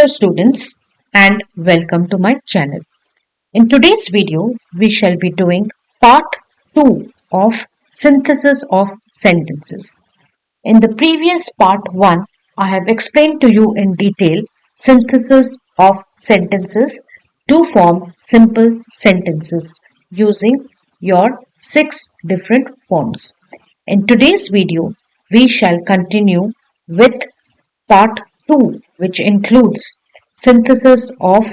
Hello students and welcome to my channel. In today's video, we shall be doing part 2 of synthesis of sentences. In the previous part 1, I have explained to you in detail synthesis of sentences to form simple sentences using your 6 different forms. In today's video, we shall continue with part 2, which includes synthesis of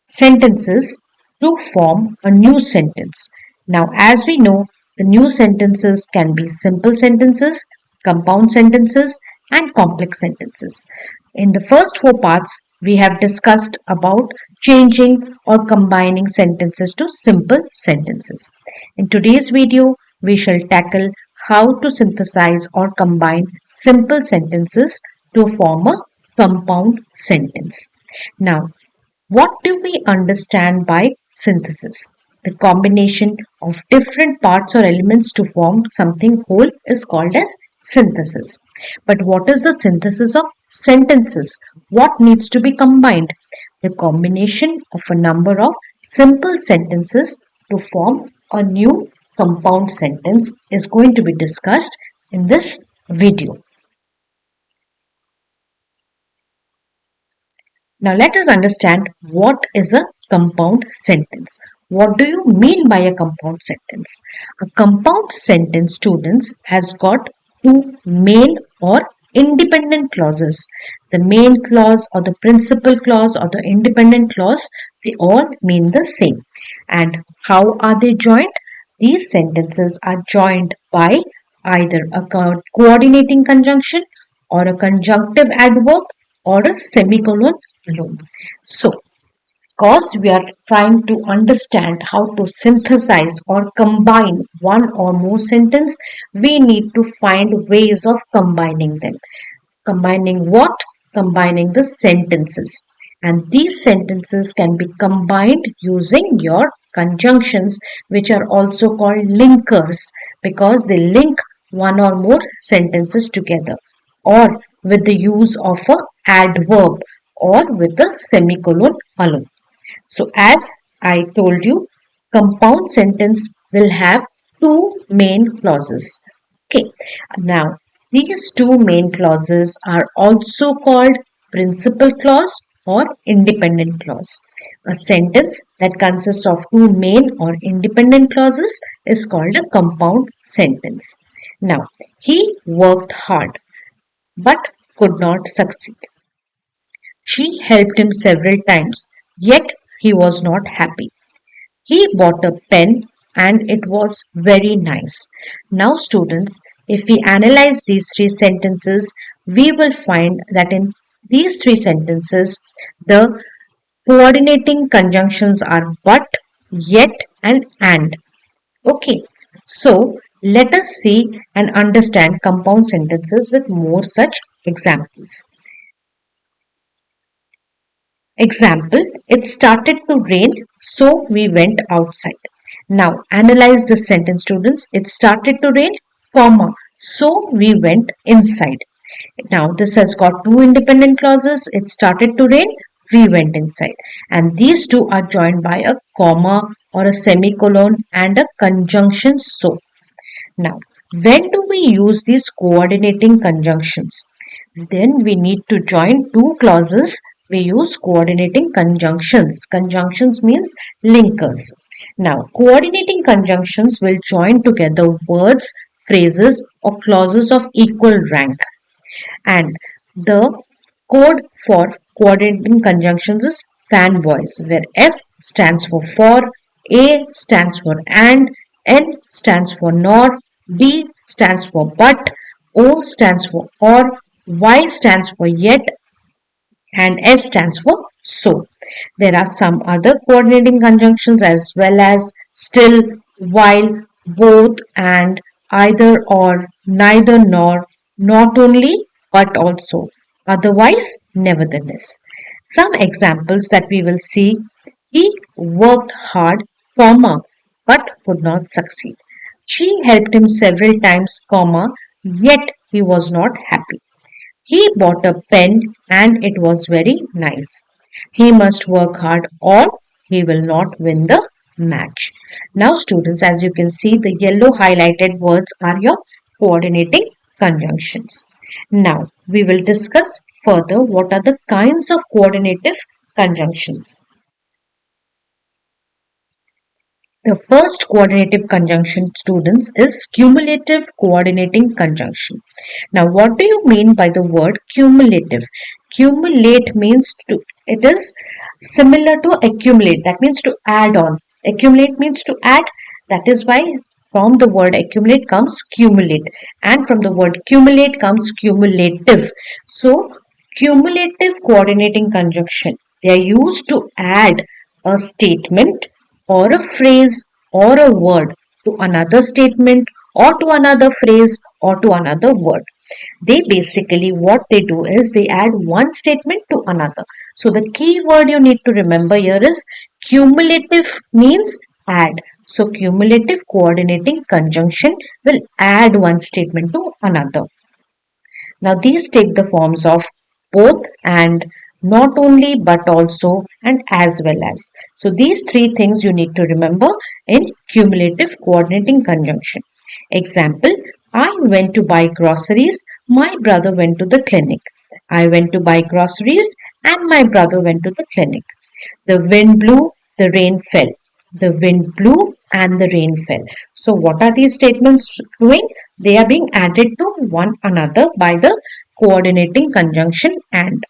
sentences to form a new sentence. Now, as we know, the new sentences can be simple sentences, compound sentences, and complex sentences. In the first 4 parts, we have discussed about changing or combining sentences to simple sentences. In today's video, we shall tackle how to synthesize or combine simple sentences to form a compound sentence. Now, what do we understand by synthesis? The combination of different parts or elements to form something whole is called as synthesis. But what is the synthesis of sentences? What needs to be combined? The combination of a number of simple sentences to form a new compound sentence is going to be discussed in this video. Now let us understand what is a compound sentence. What do you mean by a compound sentence? A compound sentence, students, has got two main or independent clauses. The main clause or the principal clause or the independent clause, they all mean the same. And how are they joined? These sentences are joined by either a coordinating conjunction or a conjunctive adverb or a semicolon alone. So, because we are trying to understand how to synthesize or combine one or more sentence, we need to find ways of combining them. Combining what? Combining the sentences. And these sentences can be combined using your conjunctions, which are also called linkers, because they link one or more sentences together, or with the use of a adverb or with the semicolon alone. So as I told you, compound sentence will have two main clauses. Okay. Now these two main clauses are also called principal clause or independent clause. A sentence that consists of two main or independent clauses is called a compound sentence. Now, he worked hard but could not succeed. She helped him several times, yet he was not happy. He bought a pen and it was very nice. Now, students, if we analyze these three sentences, we will find that in these three sentences, the coordinating conjunctions are but, yet, and. Okay, so let us see and understand compound sentences with more such examples. Example, it started to rain, so we went outside. Now, analyze this sentence, students. It started to rain, comma, so we went inside. Now, this has got two independent clauses. It started to rain, we went inside. And these two are joined by a comma or a semicolon and a conjunction so. Now, when do we use these coordinating conjunctions? Then we need to join two clauses. We use coordinating conjunctions. Conjunctions means linkers. Now, coordinating conjunctions will join together words, phrases, or clauses of equal rank. And the code for coordinating conjunctions is fanboys, where F stands for, A stands for and, N stands for nor, B stands for but, O stands for or, Y stands for yet, and S stands for so. There are some other coordinating conjunctions as well as still, while, both, and, either or, neither nor, not only, but also, otherwise, nevertheless. Some examples that we will see: he worked hard, comma, but could not succeed. She helped him several times, comma, yet he was not happy. He bought a pen and it was very nice. He must work hard or he will not win the match. Now students, as you can see, the yellow highlighted words are your coordinating conjunctions. Now we will discuss further what are the kinds of coordinative conjunctions. The first coordinative conjunction, students, is cumulative coordinating conjunction. Now, what do you mean by the word cumulative? Cumulate means to, it is similar to accumulate. That means to add on. Accumulate means to add. That is why from the word accumulate comes cumulate. And from the word cumulate comes cumulative. So, cumulative coordinating conjunction. They are used to add a statement or a phrase or a word to another statement or to another phrase or to another word. They basically, what they do is they add one statement to another. So the key word you need to remember here is cumulative means add. So cumulative coordinating conjunction will add one statement to another. Now these take the forms of both and, not only but also and as well as. So these three things you need to remember in cumulative coordinating conjunction. Example, I went to buy groceries, my brother went to the clinic. I went to buy groceries and my brother went to the clinic. The wind blew, the rain fell. The wind blew and the rain fell. So what are these statements doing? They are being added to one another by the coordinating conjunction and.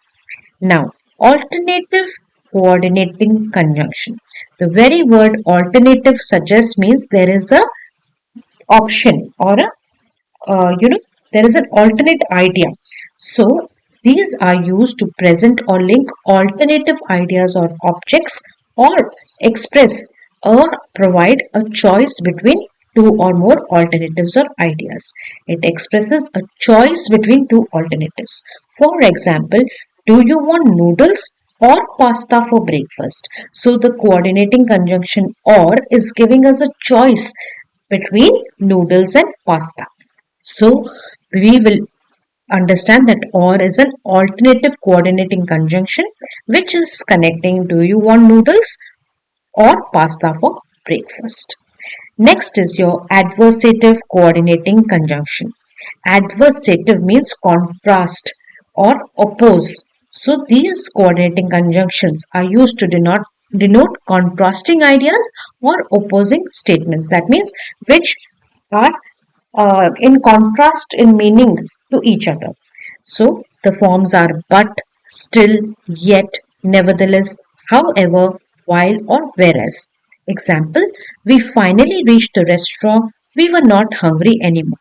Now, alternative coordinating conjunction. The very word alternative suggests means there is a option or a there is an alternate idea. So these are used to present or link alternative ideas or objects or express or provide a choice between two or more alternatives or ideas. It expresses a choice between two alternatives. For example, do you want noodles or pasta for breakfast? So the coordinating conjunction or is giving us a choice between noodles and pasta. So we will understand that or is an alternative coordinating conjunction which is connecting do you want noodles or pasta for breakfast. Next is your adversative coordinating conjunction. Adversative means contrast or oppose. So these coordinating conjunctions are used to denote contrasting ideas or opposing statements. That means which are in contrast in meaning to each other. So the forms are but, still, yet, nevertheless, however, while, or whereas. Example, we finally reached the restaurant. We were not hungry anymore.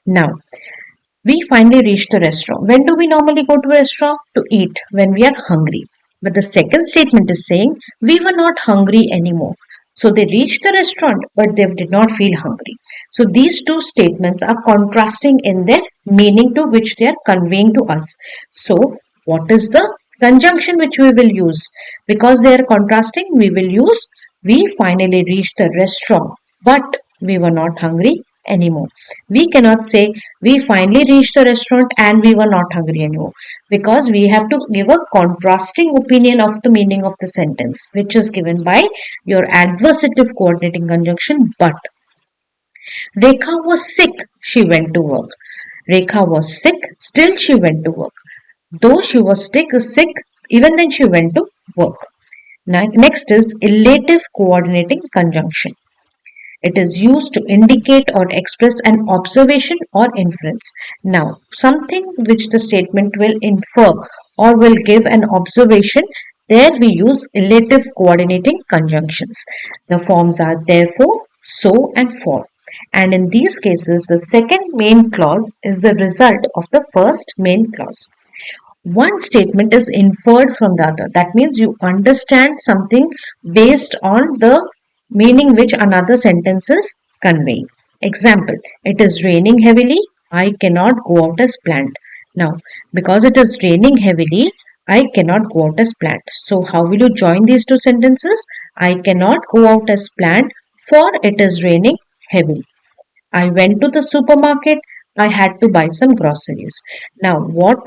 Now, we finally reached the restaurant. When do we normally go to a restaurant? To eat, when we are hungry. But the second statement is saying we were not hungry anymore. So they reached the restaurant, but they did not feel hungry. So these two statements are contrasting in their meaning to which they are conveying to us. So what is the conjunction which we will use? Because they are contrasting, we will use we finally reached the restaurant, but we were not hungry anymore. We cannot say we finally reached the restaurant and we were not hungry anymore, because we have to give a contrasting opinion of the meaning of the sentence, which is given by your adversative coordinating conjunction but. Rekha was sick, she went to work. Rekha was sick, still she went to work. Though she was sick, even then she went to work. Next is elative coordinating conjunction. It is used to indicate or express an observation or inference. Now, something which the statement will infer or will give an observation, there we use elative coordinating conjunctions. The forms are therefore, so, and for. And in these cases, the second main clause is the result of the first main clause. One statement is inferred from the other. That means you understand something based on the meaning which another sentence is conveying. Example, it is raining heavily, I cannot go out as planned. Now, because it is raining heavily, I cannot go out as planned. So, how will you join these two sentences? I cannot go out as planned, for it is raining heavily. I went to the supermarket, I had to buy some groceries. Now, what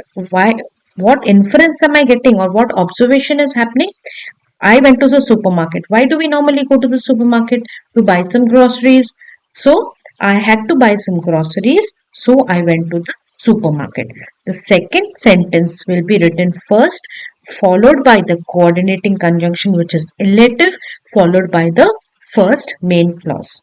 inference am I getting, or what observation is happening? I went to the supermarket. Why do we normally go to the supermarket? To buy some groceries. So I had to buy some groceries. So I went to the supermarket. The second sentence will be written first, followed by the coordinating conjunction, which is elative, followed by the first main clause.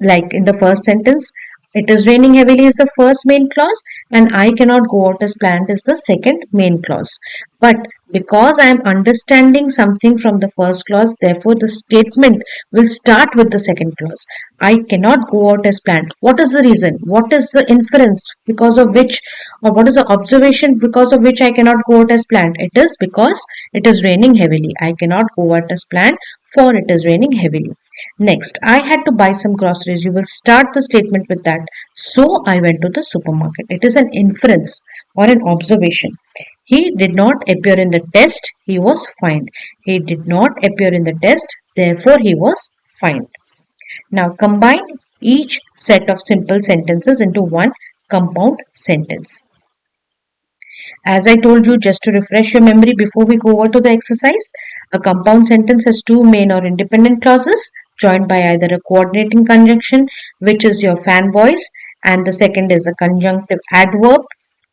Like in the first sentence, it is raining heavily is the first main clause, and I cannot go out as planned is the second main clause. But because I am understanding something from the first clause, therefore the statement will start with the second clause. I cannot go out as planned. What is the reason? What is the inference because of which, or what is the observation because of which I cannot go out as planned? It is because it is raining heavily. I cannot go out as planned, for it is raining heavily. Next, I had to buy some groceries. You will start the statement with that. So I went to the supermarket. It is an inference or an observation. He did not appear in the test. He was fined. He did not appear in the test. Therefore, he was fined. Now combine each set of simple sentences into one compound sentence. As I told you, just to refresh your memory before we go over to the exercise, a compound sentence has two main or independent clauses joined by either a coordinating conjunction, which is your fanboys, and the second is a conjunctive adverb.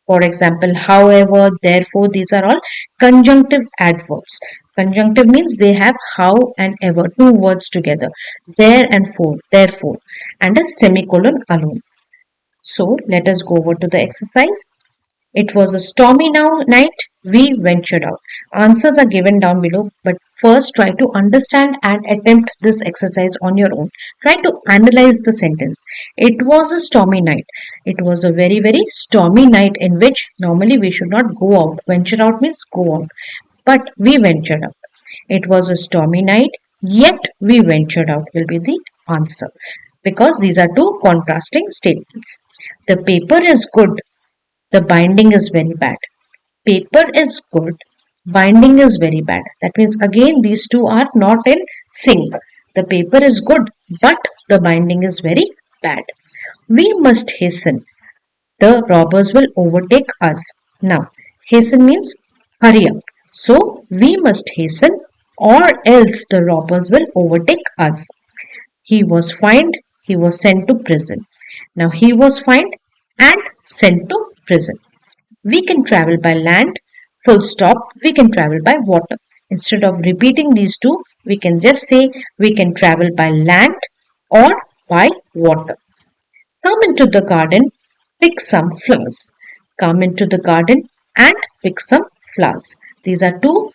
For example, however, therefore, these are all conjunctive adverbs. Conjunctive means they have how and ever, two words together, there and for, therefore, and a semicolon alone. So let us go over to the exercise. It was a stormy night. We ventured out. Answers are given down below, but first try to understand and attempt this exercise on your own. Try to analyze the sentence. It was a stormy night. It was a very, very stormy night in which normally we should not go out. Venture out means go out. But we ventured out. It was a stormy night, yet we ventured out will be the answer. Because these are two contrasting statements. The paper is good, the binding is very bad. Paper is good, binding is very bad. That means again these two are not in sync. The paper is good, but the binding is very bad. We must hasten. The robbers will overtake us. Now, hasten means hurry up. So, we must hasten or else the robbers will overtake us. He was fined, he was sent to prison. Now, he was fined and sent to prison. We can travel by land, full stop. We can travel by water. Instead of repeating these two, we can just say we can travel by land or by water. Come into the garden, pick some flowers. Come into the garden and pick some flowers. These are two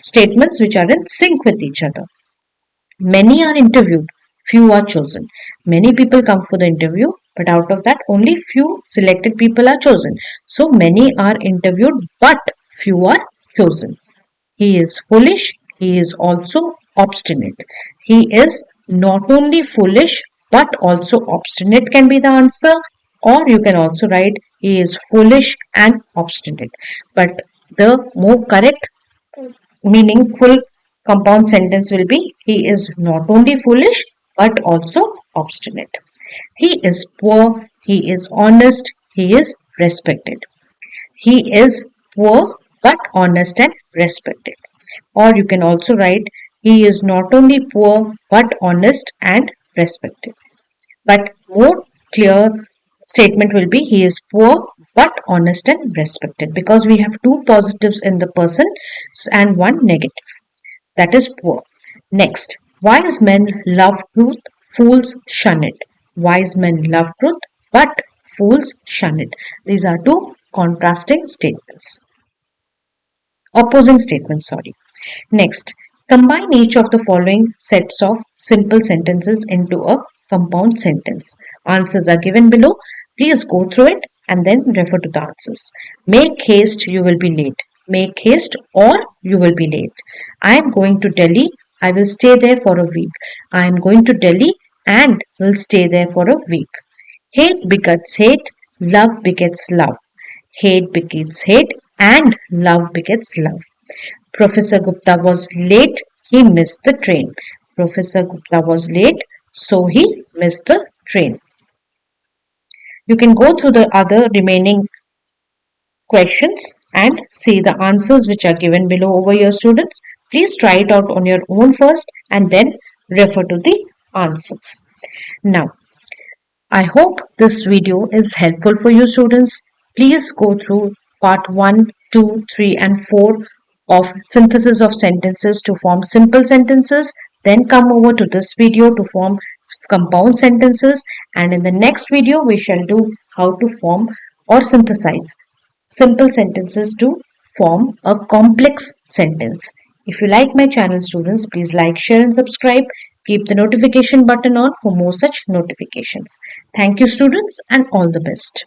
statements which are in sync with each other. Many are interviewed, few are chosen. Many people come for the interview, but out of that, only few selected people are chosen. So many are interviewed, but few are chosen. He is foolish, he is also obstinate. He is not only foolish, but also obstinate can be the answer, or you can also write he is foolish and obstinate. But the more correct meaningful compound sentence will be he is not only foolish but also obstinate. He is poor, he is honest, he is respected. He is poor but honest and respected. Or you can also write he is not only poor but honest and respected. But more clear statement will be he is poor but honest and respected, because we have two positives in the person and one negative. That is poor. Next, wise men love truth, fools shun it. Wise men love truth, but fools shun it. These are two contrasting statements. Opposing statements, sorry. Next, combine each of the following sets of simple sentences into a compound sentence. Answers are given below. Please go through it and then refer to the answers. Make haste, you will be late. Make haste or you will be late. I am going to Delhi. I will stay there for a week. I am going to Delhi and will stay there for a week. Hate begets hate. Love begets love. Hate begets hate and love begets love. Professor Gupta was late. He missed the train. Professor Gupta was late, so he missed the train. You can go through the other remaining questions and see the answers which are given below over here, students. Please try it out on your own first and then refer to the answers. Now, I hope this video is helpful for you, students. Please go through part 1, 2, 3 and 4 of synthesis of sentences to form simple sentences. Then come over to this video to form compound sentences, and in the next video we shall do how to form or synthesize simple sentences to form a complex sentence. If you like my channel, students, please like, share and subscribe. Keep the notification button on for more such notifications. Thank you, students, and all the best.